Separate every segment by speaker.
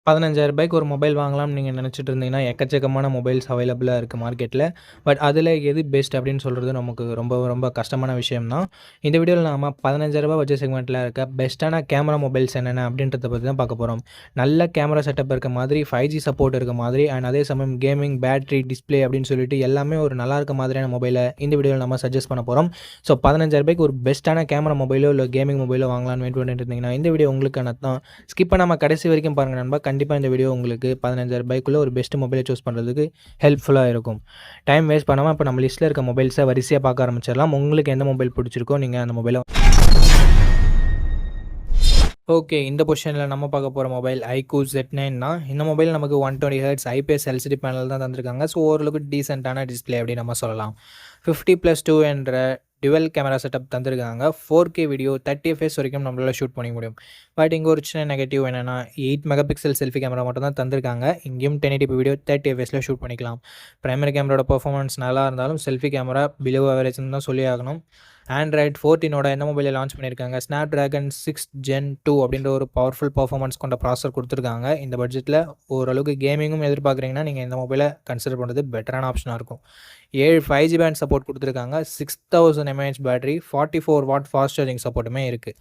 Speaker 1: ரூ. 15,000க்கு ஒரு மொபைல் வாங்கலாம்னு நீங்கள் நினச்சிட்டு இருந்தீங்கன்னா, எக்கச்சக்கமான மொபைல்ஸ் அவைலபிளா இருக்குது மார்க்கெட்டில. பட் அதில எது பெஸ்ட் அப்படின்னு சொல்கிறது நமக்கு ரொம்ப ரொம்ப கஷ்டமான விஷயம் தான். இந்த வீடியோவில் நாம ரூ. 15,000 பட்ஜெட் செக்மெண்ட்டில இருக்க பெஸ்ட்டான கேமரா மொபைல்ஸ் என்னென்ன அப்படின்றத பற்றி தான் பார்க்க போகிறோம். நல்ல கேமரா செட்டப் இருக்க மாதிரி, 5G சப்போர்ட் இருக்க மாதிரி அண்ட் அதே சமயம் கேமிங், பேட்டரி, டிஸ்ப்ளே அப்படின்னு சொல்லிட்டு எல்லாமே ஒரு நல்லா இருக்க மாதிரியான மொபைலை இந்த வீடியோவில் நம்ம சஜஸ்ட் பண்ண போகிறோம். ஸோ ரூ. 15,000க்கு ஒரு பெஸ்ட்டான கேமரா மொபைலோ இல்லை கேமிங் மொபைலோ வாங்கலாம்னு வெயிட் பண்ணிட்டு இருந்தீங்கன்னா, இந்த வீடியோ உங்களுக்கான தான். ஸ்கிப் பண்ணாமல் கடைசி வரைக்கும் பாருங்கள் நண்பா. கண்டிப்பாக இந்த வீடியோ உங்களுக்கு 15,000 ஒரு பெஸ்ட் மொபைலை சூஸ் பண்ணுறதுக்கு ஹெல்ப்ஃபுல்லாக இருக்கும். டைம் வேஸ்ட் பண்ணாமல் இப்போ நம்ம லிஸ்ட்டில் இருக்க மொபைல்ஸை வரிசையாக பார்க்க ஆரம்பிச்சிடலாம். உங்களுக்கு எந்த மொபைல் பிடிச்சிருக்கோ நீங்கள் அந்த மொபைலை ஓகே. இந்த பொசிஷனில் நம்ம பார்க்க போகிற மொபைல் iQOO Z9 தான். இந்த மொபைல் நமக்கு 120 Hz IPS LCD பேனல் தான் தந்திருக்காங்க. ஸோ ஓரளவுக்கு டீசென்ட்டான டிஸ்பிளே அப்படின்னு நம்ம சொல்லலாம். 50+2 என்ற டுவெல் கேமரா செட்டப் தந்திருக்காங்க. 4K வீடியோ 30 fps வரைக்கும் நம்மளால் ஷூட் பண்ணிக்க முடியும். பட் இங்கே ஒரு சின்ன நெகட்டிவ் என்னென்னா 8 மெகாபிக்சல் செல்ஃபி கேமரா மட்டும் தான் தந்திருக்காங்க. இங்கேயும் 1080p வீடியோ 30 fpsல ஷூட் பண்ணிக்கலாம். பிரைமரி கேமராவோட பர்ஃபார்மன்ஸ் நல்லா இருந்தாலும் செல்ஃபி கேமரா பிலோ ஆவரேஜ்னு தான் சொல்லி ஆகணும். Android 14ஓட இந்த மொபைலை லான்ச் பண்ணியிருக்காங்க. Snapdragon 6 Gen 2 அப்படின்ற ஒரு பவர்ஃபுல் பர்ஃபார்மன்ஸ் கொண்ட ப்ராசஸர் கொடுத்துருக்காங்க. இந்த பட்ஜெட்டில் ஓரளவுக்கு கேமிங்கும் எதிர்பார்க்குறீங்கன்னா நீங்கள் இந்த மொபைலை கன்சிடர் பண்ணுறது பெட்டரான ஆப்ஷனாக இருக்கும். 7 5G பேண்ட் சப்போர்ட் கொடுத்துருக்காங்க. 6000 mAh battery, 44 watt fast charging சப்போர்ட்டுமே இருக்குது.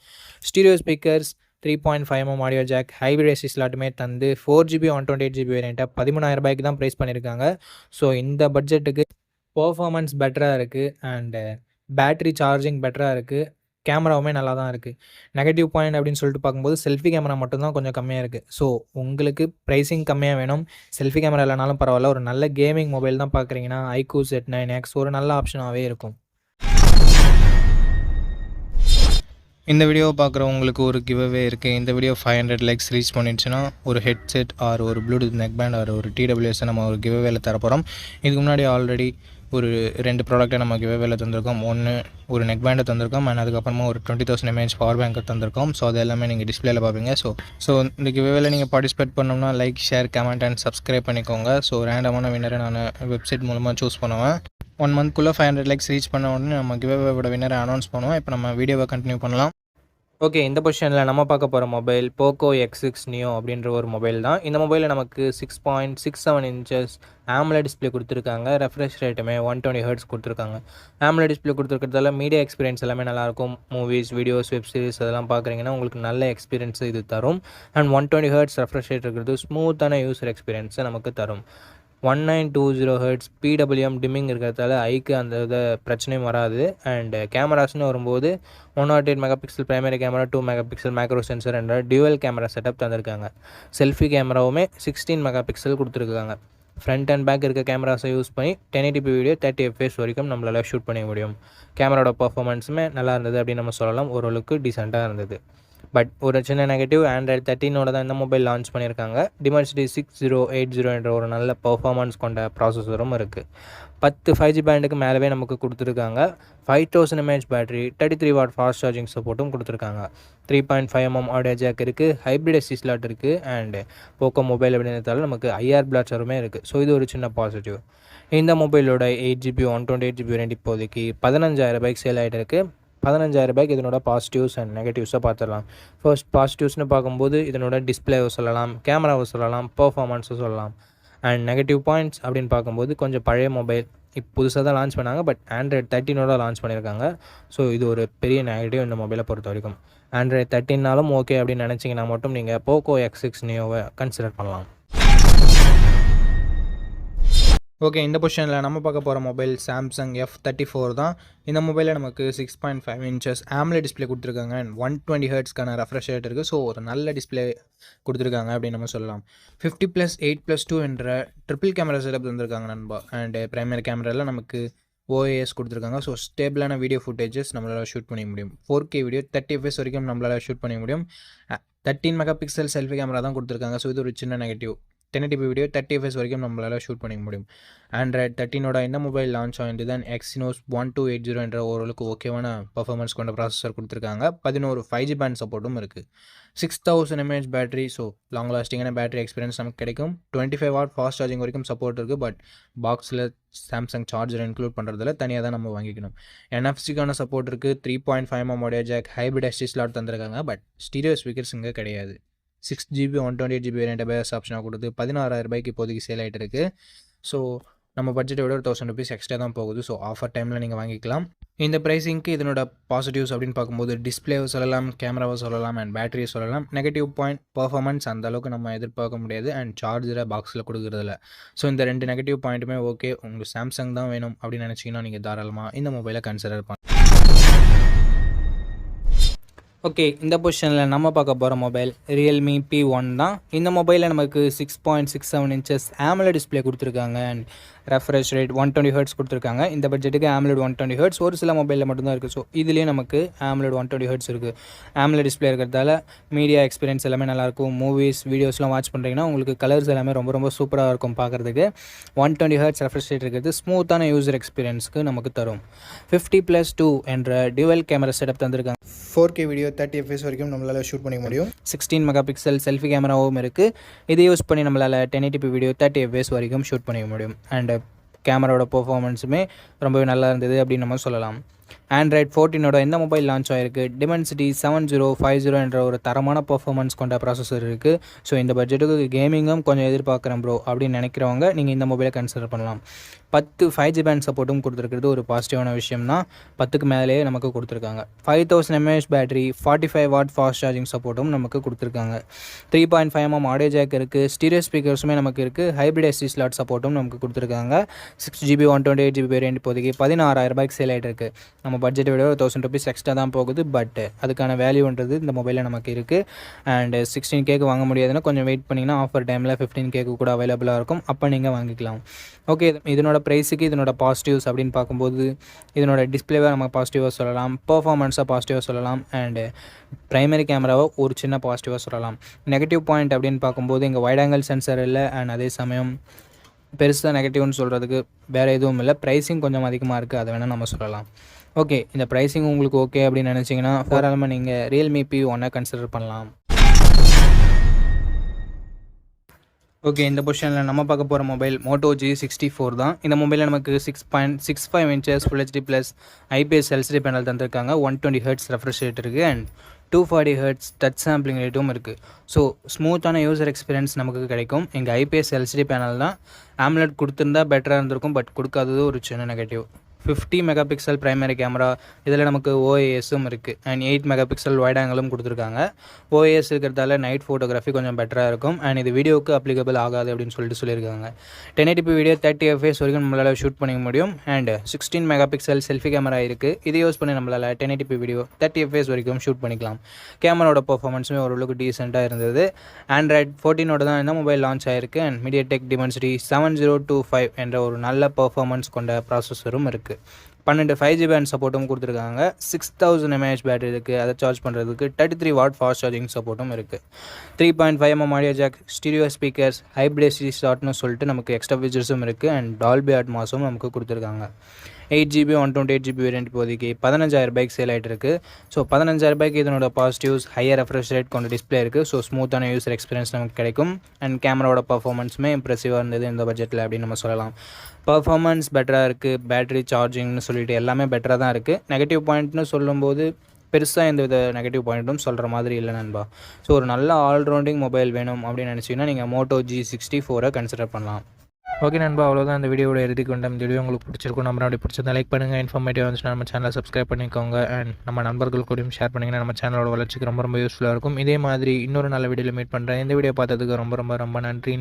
Speaker 1: Stereo speakers, 3.5mm audio jack, hybrid SD ஸ்லாட்டுமே தந்து 4GB 128GB வேரியண்ட்டை 13,000 தான் ப்ரைஸ் பண்ணியிருக்காங்க. ஸோ இந்த பட்ஜெட்டுக்கு பர்ஃபார்மன்ஸ் பெட்டராக இருக்குது அண்டு பேட்டரி சார்ஜிங் பெட்டராக இருக்குது. கேமராவுமே நல்லா தான் இருக்குது. நெகட்டிவ் பாயிண்ட் அப்படின்னு சொல்லிட்டு பார்க்கும்போது செல்ஃபி கேமரா மட்டும்தான் கொஞ்சம் கம்மியாக இருக்குது. ஸோ உங்களுக்கு ப்ரைஸிங் கம்மியாக வேணும், செல்ஃபி கேமரா இல்லைனாலும் பரவாயில்ல, ஒரு நல்ல கேமிங் மொபைல் தான் பார்க்குறீங்கன்னா iQOO Z9X ஒரு நல்ல ஆப்ஷனாகவே இருக்கும். இந்த வீடியோவை பார்க்குறவங்களுக்கு ஒரு கிவ்அவே இருக்குது. இந்த வீடியோ 500 லைக்ஸ் ரீச் பண்ணிடுச்சுன்னா ஒரு ஹெட்செட் ஆர் ஒரு ப்ளூடூத் நெக் பேண்ட் ஆர் ஒரு TWS நம்ம ஒரு கிவ்அவேல தரப்போகிறோம். இதுக்கு முன்னாடி ஆல்ரெடி ஒரு 2 ப்ராடக்ட்டை நம்ம கிவ்அவேல தந்திருக்கோம். ஒன்று ஒரு நெக் பேண்டை தந்திருக்கோம் அண்ட் அதுக்கப்புறமா ஒரு 20,000 mAh பவர் பேங்கை தந்திருக்கோம். ஸோ அது எல்லாமே நீங்கள் டிஸ்பிளேல பார்ப்பீங்க. ஸோ இந்த கிவ்அவேல நீங்கள் பார்ட்டிசிபேட் பண்ணணும்னா like, share, comment and subscribe பண்ணிக்கோங்க. ஸோ ரேண்டமான வின்னரை நான் வெப்சைட் மூலமாக சூஸ் பண்ணுவேன். 1 மந்த்க்குள்ளே 500 லைக்ஸ் ரீச் பண்ண உடனே நம்ம கிவ்அவேவோட வின்னரை அனௌன்ஸ் பண்ணுவோம். இப்போ நம்ம வீடியோவை கண்டினியூ பண்ணலாம். ஓகே. இந்த பொசிஷனில் நம்ம பார்க்க போகிற மொபைல் Poco X6 Neo அப்படின்ற ஒரு மொபைல் தான். இந்த மொபைலில் நமக்கு 6.67 inches AMOLED டிஸ்பிளே கொடுத்துருக்காங்க. ரெஃப்ரெஷ் ரேட்டுமே 120 Hz கொடுத்துருக்காங்க. AMOLED டிஸ்பிளே கொடுத்துருக்கிறதால மீடியா எக்ஸ்பீரியன்ஸ் எல்லாமே நல்லாயிருக்கும். மூவிஸ், வீடியோஸ், வெப் சீரிஸ் அதெல்லாம் பார்க்குறீங்கன்னா உங்களுக்கு நல்ல எக்ஸ்பீரியன்ஸ் இது தரும். அண்ட் 120 Hz ரெஃப்ரெஷ் ரேட் இருக்கிறது ஸ்மூத்தான யூசர் எக்ஸ்பீரியன்ஸை நமக்கு தரும். 1920 Hz PWM டிம்மிங் இருக்கிறதால ஐக்கு அந்த பிரச்சனையும் வராது. அண்ட் கேமராஸ்னு வரும்போது 108 megapixel primary camera, 2 megapixel macro sensor என்ற டியூவல் கேமரா செட்டப் தந்திருக்காங்க. செல்ஃபி கேமராவுமே 16 மெகாபிக்சல் கொடுத்துருக்காங்க. ஃப்ரண்ட் அண்ட் பேக் இருக்க கேமராஸை யூஸ் பண்ணி 1080p வீடியோ 30 fps வரைக்கும் நம்மளால் ஷூட் பண்ண முடியும். கேமராவோட பர்ஃபார்மன்ஸுமே நல்லா இருந்தது அப்படின்னு நம்ம சொல்லலாம். ஓரளவுக்கு டீசெண்டாக இருந்தது. பட் ஒரு சின்ன நெகட்டிவ், Android 13ஓட தான் இந்த மொபைல் லான்ச் பண்ணியிருக்காங்க. Dimensity 6080 என்ற ஒரு நல்ல பர்ஃபார்மன்ஸ் கொண்ட ப்ராசஸரும் இருக்குது. 10 5G பேண்டுக்கு மேலவே நமக்கு கொடுத்துருக்காங்க. 5000 mAh battery, 33 what fast charging சப்போர்ட்டும் கொடுத்துருக்காங்க. 3.5mm ஆடியோ ஜாக் இருக்குது, ஹைப்ரிட் எஸ்டி ஸ்லாட் இருக்குது அண்ட் போக்கோ மொபைல் அப்படின்றதால நமக்கு IR பிளாட்சருமே இருக்குது. ஸோ இது ஒரு சின்ன பாசிட்டிவ். இந்த மொபைலோட 8GB 128GB வேரியண்ட் இப்போதைக்கு 15,000 சேல் ஆகிட்டு இருக்குது. 15,000 இதனோட பாசிட்டிவ்ஸ் அண்ட் நெகட்டிவ்ஸை பார்த்துடலாம். ஃபர்ஸ்ட் பாசிட்டிவ்ஸ்னு பார்க்கும்போது இதனோட டிஸ்பிளேவை சொல்லலாம், கேமராவை சொல்லலாம், பர்ஃபார்மன்ஸை சொல்லலாம். அண்ட் நெகட்டிவ் பாயிண்ட்ஸ் அப்படின்னு பார்க்கும்போது கொஞ்சம் பழைய மொபைல், இப்போ புதுசாக தான் லான்ச் பண்ணாங்க. பட் Android 13ஓட லான்ச் பண்ணியிருக்காங்க. ஸோ இது ஒரு பெரிய நெகட்டிவ் இந்த மொபைலை பொறுத்த வரைக்கும். Android 13நாலும் ஓகே அப்படின்னு நினச்சிங்கன்னா மட்டும் நீங்கள் Poco X6 Neoவை கன்சிடர் பண்ணலாம். ஓகே. இந்த பொசிஷனில் நம்ம பார்க்க போகிற மொபைல் Samsung F34 தான். இந்த மொபைலில் நமக்கு 6.5 inches AMOLED டிஸ்பிளே கொடுத்துருக்காங்க அண்ட் 120 Hzக்கான ரெஃப்ரெஷ் ரேட் இருக்குது. ஸோ ஒரு நல்ல டிஸ்பிளே கொடுத்துருக்காங்க அப்படின்னு நம்ம சொல்லலாம். 50+8+2 என்ற ட்ரிபிள் கேமரா செட்டப் தந்திருக்காங்க நண்பா. அண்டு பிரைமரி கேமராவில் நமக்கு OIS கொடுத்துருக்காங்க. ஸோ ஸ்டேபிளான வீடியோ ஃபுட்டேஜஸ் நம்மளால் ஷூட் பண்ணிக்க முடியும். 4K வீடியோ 30 fps வரைக்கும் நம்மளால் ஷூட் பண்ணிக்க முடியும். 13 மெகாபிக்சல் செல்ஃபி கேமரா தான் கொடுத்துருக்காங்க. ஸோ இது ஒரு சின்ன நெகட்டிவ். 1080p வீடியோ 30 fps வரைக்கும் நம்மளால் ஷூட் பண்ணிக்க முடியும். Android 13ஓட இந்த மொபைல் லான்ச் ஆகிட்டு தான் Exynos 1280 என்ற ஓரளவுக்கு ஓகேவான பர்ஃபார்மன்ஸ் கொண்ட ப்ராசஸர் கொடுத்துருக்காங்க. 11 5G பேண்ட் சப்போர்ட்டும் இருக்குது. 6000 mAh பேட்டரி, ஸோ லாங் லாஸ்டிங்கான பேட்டரி எக்ஸ்பீரியன்ஸ் நமக்கு கிடைக்கும். 25 வாட் ஃபாஸ்ட் சார்ஜிங் வரைக்கும் சப்போர்ட் இருக்குது. பட் பாக்ஸில் சாம்சங் சார்ஜர் இன்க்ளூட் பண்ணுறதுல தனியாக தான் நம்ம வாங்கிக்கணும். NFC-க்கான சப்போர்ட் இருக்குது. 3.5mm audio jack, hybrid SD slot தந்திருக்காங்க. பட் ஸ்டீரியோ ஸ்பீக்கர்ஸ் இங்கே கிடையாது. 6GB 128GB வேரியண்ட் பேஸ் ஆப்ஷனாக கொடுத்து 16,000 இப்போதைக்கு சேல் ஆகிட்டு இருக்குது. ஸோ நம்ம பட்ஜெட்டை விட ஒரு ₹1,000 எக்ஸ்ட்ரா தான் போகுது. ஸோ ஆஃபர் டைமில் நீங்கள் வாங்கிக்கலாம். இந்த ப்ரைஸிங்க்கு இதனோட பாசிட்டிவ்ஸ் அப்படின்னு பார்க்கும்போது டிஸ்பிளேவை சொல்லலாம், கேமராவை சொல்லலாம் அண்ட் பேட்டரியை சொல்லலாம். நெகட்டிவ் பாயிண்ட் பர்ஃபார்மன்ஸ் அந்த அளவுக்கு நம்ம எதிர்பார்க்க முடியாது அண்ட் சார்ஜரை பாக்ஸில் கொடுக்குறதில்ல. ஸோ இந்த 2 நெகட்டிவ் பாயிண்ட்டுமே ஓகே. உங்களுக்கு சாம்சங் தான் வேணும் அப்படின்னு நினச்சிங்கன்னா நீங்கள் தாராளமாக இந்த மொபைலை கன்சிடர் பண்ணலாம். ஓகே, இந்த பொசிஷனில் நம்ம பார்க்க போகிற மொபைல் Realme P1 தான். இந்த மொபைலில் நமக்கு 6.67 inches AMOLED டிஸ்பிளே கொடுத்துருக்காங்க அண்ட் ரெஃப்ரெஷ் ரேட் 120 Hz கொடுத்துருக்காங்க. இந்த பட்ஜெட்டுக்கு AMOLED 120 Hz ஒரு சில மொபைலில் மட்டும்தான் இருக்குது. ஸோ இதுலேயே நமக்கு AMOLED 120 Hz இருக்குது. AMOLED டிஸ்பிளே இருக்கிறதால மீடியா எக்ஸ்பீரியன்ஸ் எல்லாமே நல்லாயிருக்கும். மூவிஸ் வீடியோஸ்லாம் வாட்ச் பண்ணுறீங்கன்னா உங்களுக்கு கலர்ஸ் எல்லாமே ரொம்ப ரொம்ப சூப்பராக இருக்கும் பார்க்குறதுக்கு. 120 Hz ரெஃப்ரெஷ் ரேட் இருக்கிறது ஸ்மூத்தான யூசர் எக்ஸ்பீரியன்ஸ்க்கு நமக்கு தரும். 50+2 என்ற டியூவல் கேமரா செட்டப் தந்திருக்காங்க. 4K வீடியோ 30 FPS வரைக்கும் நம்மளால் ஷூட் பண்ணிக்க முடியும். 16 மெகாபிக்சல் செல்ஃபி கேமராவும் இருக்குது. இதை யூஸ் பண்ணி நம்மளால் 1080p வீடியோ 30 FPS வரைக்கும் ஷூட் பண்ணிக்க முடியும். அண்ட் கேமராவோட பெர்ஃபார்மன்ஸுமே ரொம்பவே நல்லா இருந்தது அப்படின்னு நம்ம சொல்லலாம். Android 14 இந்த மொபைல் லான்ச் ஆகிருக்கு. Dimensity 7050 என்ற ஒரு தரமான பெர்ஃபார்மன்ஸ் கொண்ட ப்ராசஸர் இருக்குது. ஸோ இந்த பட்ஜெட்டுக்கு கேமிங்கும் கொஞ்சம் எதிர்பார்க்குறேன் ப்ரோ அப்படின்னு நினைக்கிறவங்க நீங்கள் இந்த மொபைலை கன்சிடர் பண்ணலாம். 10 5G பேண்ட் சப்போர்ட்டும் கொடுத்துருக்கிறது ஒரு பாசிட்டிவான விஷயம் தான். 10க்கு மேலேயே நமக்கு கொடுத்துருக்காங்க. 5000 mAh battery, 45 what fast charging சப்போர்ட்டும் நமக்கு கொடுத்துருக்காங்க. 3.5mm ஆடியோ ஜாக் இருக்குது. ஸ்டீரியோ ஸ்பீக்கர்ஸுமே நமக்கு இருக்குது. ஹைப்ரிட் SD ஸ்லாட் சப்போர்ட்டும் நமக்கு கொடுத்துருக்காங்க. 6GB 128GB வேரியண்ட் இப்போதைக்கு 16,000 சேல் ஆகிட்டு இருக்குது. நம்ம பட்ஜெட்டை விட ₹1,000 எக்ஸ்ட்ரா தான் போகுது. பட் அதுக்கான வேல்யூன்றது இந்த மொபைலில் நமக்கு இருக்குது. அண்ட் 16K வாங்க முடியாதுன்னா கொஞ்சம் வெயிட் பண்ணிங்கன்னா ஆஃபர் டைமில் 15K கூட அவைலபிளாக இருக்கும். அப்போ நீங்கள் வாங்கிக்கலாம். ஓகே, இதனோட ப்ரைஸுக்கு இதனோட பாசிட்டிவ்ஸ் அப்படின்னு பார்க்கும்போது இதனோட டிஸ்பிளேவை நம்ம பாசிட்டிவாக சொல்லலாம், பர்ஃபார்மன்ஸாக பாசிட்டிவாக சொல்லலாம் அண்டு ப்ரைமரி கேமராவை ஒரு சின்ன பாசிட்டிவாக சொல்லலாம். நெகட்டிவ் பாயிண்ட் அப்படின்னு பார்க்கும்போது இங்கே வைட் ஆங்கிள் சென்சார் இல்லை அண்ட் அதே சமயம் பெருசாக நெகட்டிவ்னு சொல்கிறதுக்கு வேறு எதுவும் இல்லை. ப்ரைஸிங் கொஞ்சம் அதிகமாக இருக்குது, அதை வேணால் நம்ம சொல்லலாம். ஓகே, இந்த ப்ரைஸிங் உங்களுக்கு ஓகே அப்படின்னு நினச்சிங்கன்னா தாராளமாக நீங்கள் Realme P1 கன்சிடர் பண்ணலாம். ஓகே, இந்த பொசிஷனில் நம்ம பார்க்க போகிற மொபைல் Moto G64 தான். இந்த மொபைலில் நமக்கு 6.65 inches Full HD+ IPS LCD panel தந்திருக்காங்க. 120 Hz ரெஃப்ரெஷ் ரேட் இருக்குது அண்ட் 240 Hz டச் சாம்பிளிங் ரேட்டும் இருக்குது. ஸோ ஸ்மூத்தான யூசர் எக்ஸ்பீரியன்ஸ் நமக்கு கிடைக்கும். இங்கே IPS LCD பேனல் தான். AMOLED கொடுத்துருந்தா பெட்டராக இருந்திருக்கும். பட் கொடுக்காதது ஒரு சின்ன நெகட்டிவ். 50 மெகாபிக்சல் ப்ரைமரி கேமரா, இதில் நமக்கு OISம் இருக்குது அண்ட் 8 மெகாபிக்சல் வைட் ஆங்கிளும் கொடுத்துருக்காங்க. OIS இருக்கிறதால நைட் ஃபோட்டோகிராஃபி கொஞ்சம் பெட்டராக இருக்கும் அண்ட் இது வீடியோவுக்கு அப்ளிகபிள் ஆகாது அப்படின்னு சொல்லியிருக்காங்க. 1080p வீடியோ 30 FPS வரைக்கும் நம்மளால் ஷூட் பண்ணிக்க முடியும் அண்ட் 16 மெகாபிக்சல் செல்ஃபி கேமரா இருக்குது. இதை யூஸ் பண்ணி நம்மளால் 1080p வீடியோ 30 FPS வரைக்கும் ஷூட் பண்ணிக்கலாம். கேமராவோட பர்ஃபார்மன்ஸுமே ஓரளவுக்கு டீசெண்டாக இருந்தது. Android 14 தான் இந்த மொபைல் லான்ச் ஆகிருக்கு அண்ட் MediaTek Dimensity 7025 என்ற ஒரு நல்ல பர்ஃபார்மன்ஸ் கொண்ட ப்ராசஸரும் இருக்குது. 12 5G பேண்ட் சப்போர்ட்டும் கொடுத்துருக்காங்க. 6000 mAh பேட்டரி இருக்குது. அதை சார்ஜ் பண்ணுறதுக்கு 33 வாட் ஃபாஸ்ட் சார்ஜிங் சப்போர்ட்டும் இருக்குது. 3.5mm audio jack, stereo speakers, hybrid SD ஸ்லாட்னு சொல்லிட்டு நமக்கு எக்ஸ்ட்ரா ஃபீச்சர்ஸும் இருக்குது அண்ட் Dolby Atmosம் நமக்கு கொடுத்துருக்காங்க. 8GB 128GB வேரியண்ட் இப்போதைக்கு 15,000 சேல் ஆகிட்டு இருக்குது. ஸோ 15,000 இதனோட பாசிட்டிவ்ஸ் ஹையர் ரெஃப்ரெஷ் ரேட் கொண்ட டிஸ்பிளே இருக்குது. ஸோ ஸ்மூத்தான யூசர் எக்ஸ்பீரியன்ஸ் நமக்கு கிடைக்கும் அண்ட் கேமராவோட பர்ஃபார்மன்ஸுமே இம்ப்ரெசிவாக இருந்தது இந்த பட்ஜெட்டில் அப்படின்னு நம்ம சொல்லலாம். பர்ஃபார்மன்ஸ் பெட்டராக இருக்குது, பேட்டரி சார்ஜிங்னு சொல்லிட்டு எல்லாமே பெட்டராக தான் இருக்குது. நெகட்டிவ் பாயிண்ட்னு சொல்லும்போது பெருசாக எந்த வித நெகட்டிவ் பாயிண்ட்டும் சொல்கிற மாதிரி இல்லை நண்பா. ஸோ ஒரு நல்ல ஆல்ரவுண்டிங் மொபைல் வேணும் அப்படின்னு நினச்சிங்கன்னா நீங்கள் Moto G64 கன்சிடர் பண்ணலாம். ஓகே நண்பா, அவ்வளோதான் இந்த வீடியோட இறுதிக்கு வந்தோம். இந்த வீடியோ உங்களுக்கு பிடிச்சிருக்கும், நம்ம அப்படி பிடிச்சிருந்தா லைக் பண்ணுங்கள். இன்ஃபர்மேட்டிவ் வந்துச்சுன்னா நம்ம சேனலை சப்ஸ்கிரைப் பண்ணிக்கோங்க அண்ட் நம்ம நண்பர்கள் கூடயும் ஷேர் பண்ணிங்கன்னா நம்ம சேனலோட வளர்ச்சிக்கு ரொம்ப ரொம்ப யூஸ்ஃபுல்லாக இருக்கும். இதே மாதிரி இன்னொரு நல்ல வீடியோவில் மீட் பண்ணுறேன். இந்த வீடியோ பார்த்ததுக்கு ரொம்ப ரொம்ப ரொம்ப நன்றி.